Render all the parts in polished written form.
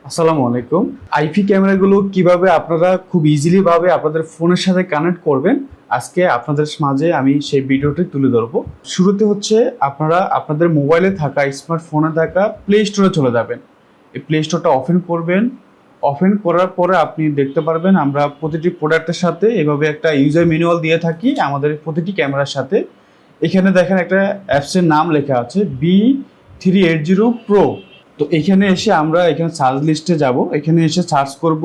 আসসালামু আলাইকুম। আইপি ক্যামেরাগুলো কিভাবে আপনারা খুব ইজিলি ভাবে আপনাদের ফোনের সাথে কানেক্ট করবেন, আজকে আপনাদের মাঝে আমি সেই ভিডিওটি তুলে ধরবো। শুরুতে হচ্ছে আপনারা আপনাদের মোবাইলে থাকা স্মার্টফোনে থাকা প্লে স্টোরে চলে যাবেন। এই প্লে স্টোরটা ওপেন করবেন। ওপেন করার পরে আপনি দেখতে পারবেন আমরা প্রতিটি প্রোডাক্টের সাথে এভাবে একটা ইউজার ম্যানুয়াল দিয়ে থাকি আমাদের প্রতিটি ক্যামেরার সাথে। এখানে দেখেন একটা অ্যাপসের নাম লেখা আছে B380 Pro। তো এখানে এসে আমরা এখানে সার্চ লিস্টে যাব, এখানে এসে সার্চ করব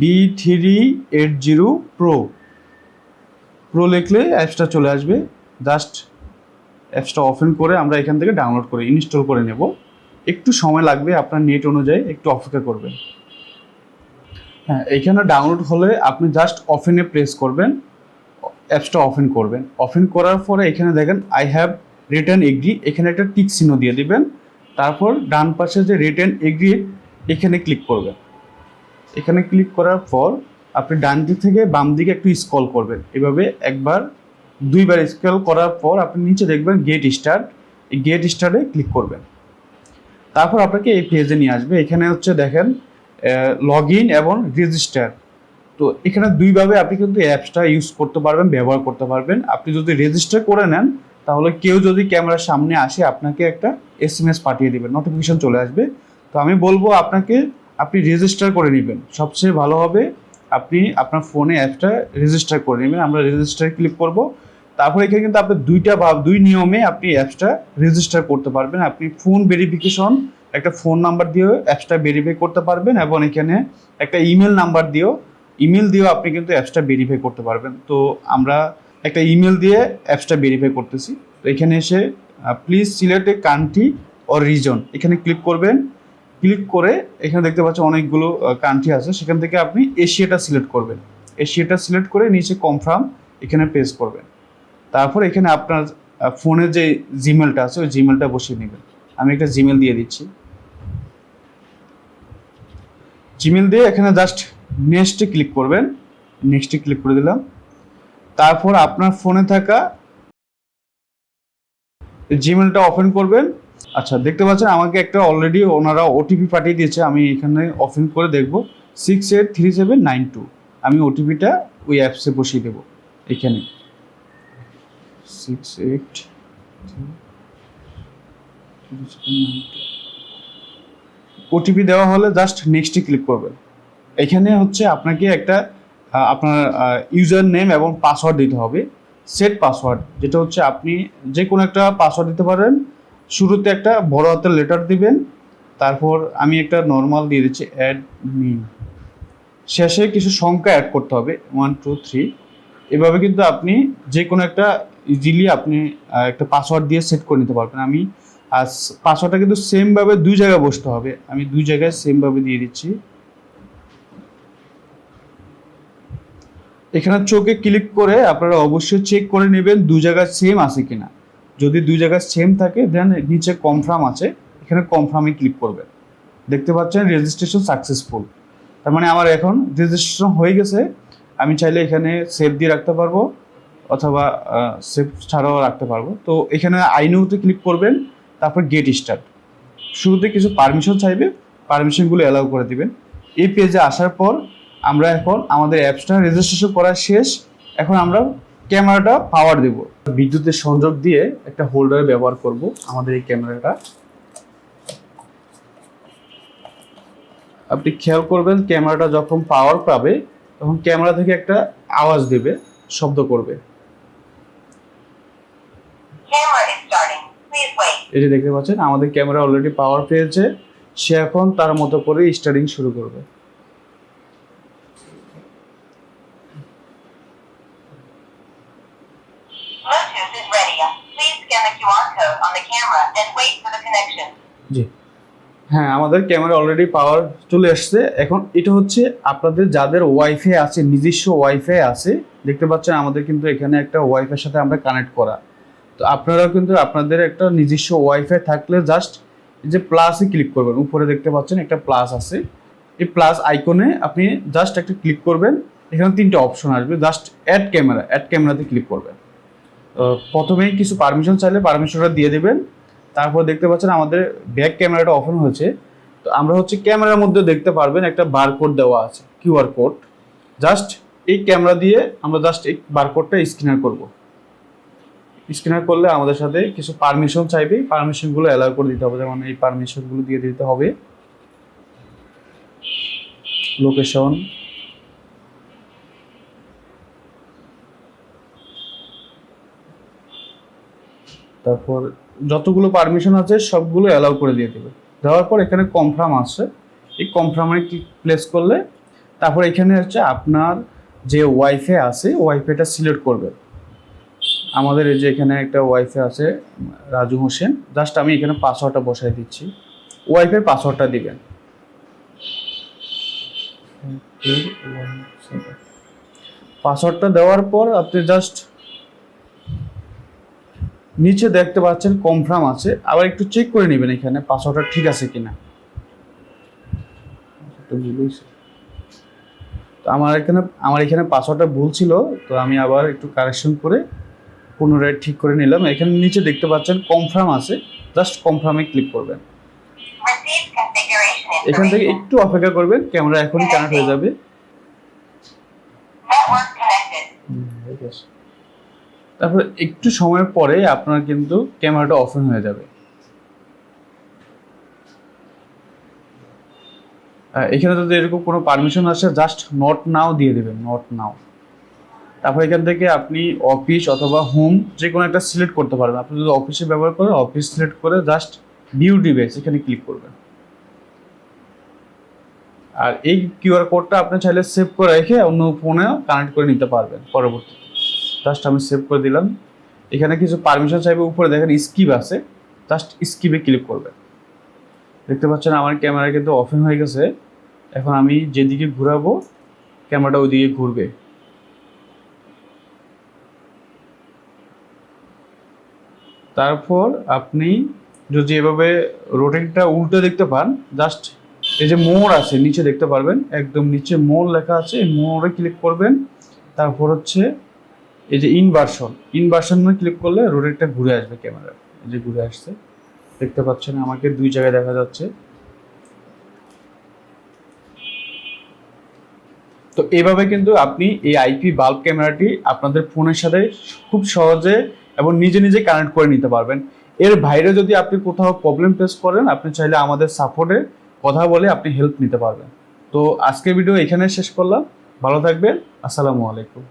B380 Pro। প্রো লিখলে অ্যাপসটা চলে আসবে। জাস্ট অ্যাপসটা ওপেন করে আমরা এখান থেকে ডাউনলোড করে ইনস্টল করে নেব। একটু সময় লাগবে, আপনার নেট অনুযায়ী একটু অপেক্ষা করবেন। হ্যাঁ, এখানে ডাউনলোড হলে আপনি জাস্ট ওপেনে প্রেস করবেন, অ্যাপসটা ওপেন করবেন। ওপেন করার পরে এখানে দেখেন আই হ্যাভ রিটার্ন এগ্রি, এখানে একটা টিক চিহ্ন দিয়ে দিবেন। তারপর ডান পাশে যে রিটার্ন এগ্রি এখানে ক্লিক করবেন। এখানে ক্লিক করার পর আপনি ডান দিক থেকে বাম দিকে একটু স্ক্রল করবেন, এভাবে একবার দুইবার স্ক্রল করার পর আপনি নিচে দেখবেন গেট স্টার্ট, এই গেট স্টার্টে ক্লিক করবেন। তারপর আপনাকে এই পেজে নিয়ে আসবে। এখানে হচ্ছে দেখেন লগ ইন এবং রেজিস্টার। তো এখানে দুইভাবে আপনি কিন্তু অ্যাপসটা ইউজ করতে পারবেন, ব্যবহার করতে পারবেন। আপনি যদি রেজিস্টার করে নেন তাহলে কেউ যদি ক্যামেরার সামনে আসে আপনাকে একটা SMS পাঠিয়ে দেবেন, নোটিফিকেশন চলে আসবে। তো আমি বলবো আপনি রেজিস্টার করে নেবেন, সবচেয়ে ভালো হবে আপনি আপনার ফোনে অ্যাপসটা রেজিস্টার করে নেবেন। আমরা রেজিস্টার ক্লিক করব। তারপর এখানে কিন্তু আপনি দুই নিয়মে আপনি অ্যাপসটা রেজিস্টার করতে পারবেন। আপনি ফোন ভেরিফিকেশন, একটা ফোন নাম্বার দিয়েও অ্যাপসটা ভেরিফাই করতে পারবেন এবং এখানে একটা ইমেল নাম্বার দিয়েও আপনি কিন্তু অ্যাপসটা ভেরিফাই করতে পারবেন। তো আমরা একটা ইমেল দিয়ে অ্যাপসটা ভেরিফাই করতেছি। তো এখানে এসে please select a country or reason, এখানে ক্লিক করবেন। ক্লিক করে এখানে দেখতে পাচ্ছেন অনেকগুলো কান্ট্রি আছে, সেখান থেকে আপনি এশিয়াটা সিলেক্ট করবেন। এশিয়াটা সিলেক্ট করে নিচে কনফার্ম এখানে প্রেস করবেন। তারপর এখানে আপনার ফোনে যে জিমেলটা আছে ওই জিমেলটা বসিয়ে নেবেন। আমি একটা জিমেল দিয়ে দিচ্ছি। জিমেল দিয়ে এখানে জাস্ট নেক্সটে ক্লিক করবেন। নেক্সটে ক্লিক করে দিলাম। তারপর আপনার ফোনে থাকা জিমেলটা ওপেন করবেন। আচ্ছা, দেখতে পাচ্ছেন আমাকে একটা অলরেডি ওনারা ওটিপি পাঠিয়ে দিয়েছে। আমি এখানে ওপেন করে দেখব 683792। আমি ওটিপিটা ওই অ্যাপসে বসিয়ে দেবো। এখানে 683792 ওটিপি দেওয়া হলে জাস্ট নেক্সটে ক্লিক করবেন। এখানে হচ্ছে আপনাকে একটা আপনার ইউজার নেম এবং পাসওয়ার্ড দিতে হবে। সেট পাসওয়ার্ড, যেটা হচ্ছে আপনি যে কোনো একটা পাসওয়ার্ড দিতে পারেন। শুরুতে একটা বড় হাতের লেটার দিবেন, তারপর আমি একটা নর্মাল দিয়ে দিচ্ছি অ্যাডমিন। শেষে কিছু সংখ্যা অ্যাড করতে হবে 1 2 3। এভাবে কিন্তু আপনি যে কোনো একটা ইজিলি আপনি একটা পাসওয়ার্ড দিয়ে সেট করে নিতে পারবেন। আমি পাসওয়ার্ডটা কিন্তু সেমভাবে দুই জায়গায় বসতে হবে। আমি দুই জায়গায় সেমভাবে দিয়ে দিচ্ছি। এখানে চোখে ক্লিক করে আপনারা অবশ্যই চেক করে নেবেন দুই জায়গায় সেম আছে কিনা। যদি দুই জায়গায় সেম থাকে দেন নিচে কনফার্ম আছে, এখানে কনফার্মে ক্লিক করবেন। দেখতে পাচ্ছেন রেজিস্ট্রেশন সাকসেসফুল, তার মানে আমার এখন রেজিস্ট্রেশন হয়ে গেছে। আমি চাইলে এখানে সেভ দিয়ে রাখতে পারবো অথবা সেভ ছাড়াও রাখতে পারবো। তো এখানে আইনোতে ক্লিক করবেন, তারপর গেট স্টার্ট। শুরুতে কিছু পারমিশন চাইবে, পারমিশনগুলো অ্যালাউ করে দিবেন। এই পেজে আসার পর আমরা এখন আমাদের অ্যাপসটা রেজিস্ট্রেশন করা শেষ। এখন আমরা ক্যামেরাটা পাওয়ার দেব। বিদ্যুতের সংযোগ দিয়ে একটা হোল্ডার ব্যবহার করব আমাদের এই ক্যামেরাটা। আপনি খেয়াল করবেন ক্যামেরাটা যখন পাওয়ার পাবে তখন ক্যামেরা থেকে একটা আওয়াজ দেবে, শব্দ করবে। এই যে দেখতে পাচ্ছেন আমাদের ক্যামেরা অলরেডি পাওয়ার পেয়েছে, সে এখন তার মতো করে স্টার্টিং শুরু করবে। জি হ্যাঁ, আমাদের ক্যামেরা অলরেডি পাওয়ার চলে আসছে। এখন এটা হচ্ছে আপনাদের যাদের ওয়াইফাই আছে, নিজস্ব ওয়াইফাই আছে, দেখতে পাচ্ছেন আমাদের কিন্তু এখানে একটা ওয়াইফাইয়ের সাথে আমরা কানেক্ট করা। তো আপনারাও কিন্তু আপনাদের একটা নিজস্ব ওয়াইফাই থাকলে জাস্ট এই যে প্লাসে ক্লিক করবেন। উপরে দেখতে পাচ্ছেন একটা প্লাস আছে, এই প্লাস আইকনে আপনি জাস্ট একটা ক্লিক করবেন। এখানে তিনটে অপশন আসবে, জাস্ট অ্যাড ক্যামেরাতে ক্লিক করবেন। প্রথমেই কিছু পারমিশন চাইলে পারমিশনটা দিয়ে দেবেন। তারপর দেখতে পাচ্ছেন আমাদের ব্যাক ক্যামেরাটা ওপেন হয়েছে। তো আমরা হচ্ছে ক্যামেরার মধ্যে দেখতে পারবেন একটা বারকোড দেওয়া আছে, কিউআর কোড। জাস্ট এই ক্যামেরা দিয়ে আমরা জাস্ট এই বারকোডটা স্ক্যানার করব। স্ক্যানার করলে আমাদের সাথে কিছু পারমিশন চাইবে, পারমিশনগুলো অ্যালাউ করে দিতে হবে। যেমন এই পারমিশনগুলো দিয়ে দিতে হবে, লোকেশন, তারপর যতগুলো পারমিশন আছে সবগুলো অ্যালাউ করে দিয়ে দেবে। দেওয়ার পর এখানে কনফার্ম আছে, এই কনফার্মে প্লেস করলে তারপর এখানে হচ্ছে আপনার যে ওয়াইফাই আছে ওয়াইফাইটা সিলেক্ট করবে। আমাদের এই যে এখানে একটা ওয়াইফাই আছে রাজু হোসেন, জাস্ট আমি এখানে পাসওয়ার্ডটা বসাই দিচ্ছি, ওয়াইফাই পাসওয়ার্ডটা দিবেন। পাসওয়ার্ডটা দেওয়ার পর আপনি জাস্ট নিচে দেখতে পাচ্ছেন কনফার্ম আছে, আবার একটু চেক করে নেবেন এখানে পাসওয়ার্ডটা ঠিক আছে কিনা। তো আমার এখানে পাসওয়ার্ডটা ভুল ছিল, তো আমি আবার একটু কারেকশন করে পুনরায় ঠিক করে নিলাম। এখানে নিচে দেখতে পাচ্ছেন কনফার্ম আছে, জাস্ট কনফার্মে ক্লিক করবেন। এখান থেকে একটু অপেক্ষা করবেন, ক্যামেরা এখনই কানেক্ট হয়ে যাবে। তারপর একটু সময় পরে আপনার কিন্তু ক্যামেরাটা অফেন হয়ে যাবে। এখানে যদি এরকম কোনো পারমিশন আসে জাস্ট নট নাও দিয়ে দেবেন, নট নাও। তারপর এখান থেকে আপনি অফিস অথবা হোম যে কোনো একটা সিলেক্ট করতে পারবেন। আপনি যদি অফিসে ব্যবহার করেন অফিস সিলেক্ট করে জাস্ট ভিউ ডিভাইস এখানে ক্লিক করবেন। আর এই কিউআর কোডটা আপনি চাইলে সেভ করে রেখে অন্য ফোনেও কানেক্ট করে নিতে পারবেন পরবর্তীতে। জাস্ট আমি সেভ করে দিলাম। এখানে কিছু পারমিশন চাইবে, উপরে দেখেন স্কিপ আছে, জাস্ট স্কিপে ক্লিক করবেন। দেখতে পাচ্ছেন আমার ক্যামেরা কিন্তু অফেন হয়ে গেছে। এখন আমি যেদিকে ঘোরাবো ক্যামেরাটা ওইদিকে ঘুরবে। তারপর আপনি যদি এভাবে রোটেটটা উল্টে দেখতে পান, জাস্ট এই যে মোর আছে নিচে দেখতে পারবেন, একদম নিচে মোর লেখা আছে, এই মোরে ক্লিক করবেন। তারপর হচ্ছে এই যে ইনভার্সনে ক্লিক করলে রোটেটটা ঘুরে আসবে ক্যামেরা। এই যে ঘুরে আসছে, দেখতে পাচ্ছেন আমাকে দুই জায়গায় দেখা যাচ্ছে। তো এইভাবে কিন্তু আপনি এই আইপি বাল্ব ক্যামেরাটি আপনাদের ফোনের সাথে খুব সহজে এবং নিজে নিজে কানেক্ট করে নিতে পারবেন। এর বাইরে যদি আপনি কোথাও প্রবলেম ফেস করেন, আপনি চাইলে আমাদের সাপোর্টে কথা বলে আপনি হেল্প নিতে পারবেন। তো আজকের ভিডিও এখানে শেষ করলাম। ভালো থাকবেন। আসসালামু আলাইকুম।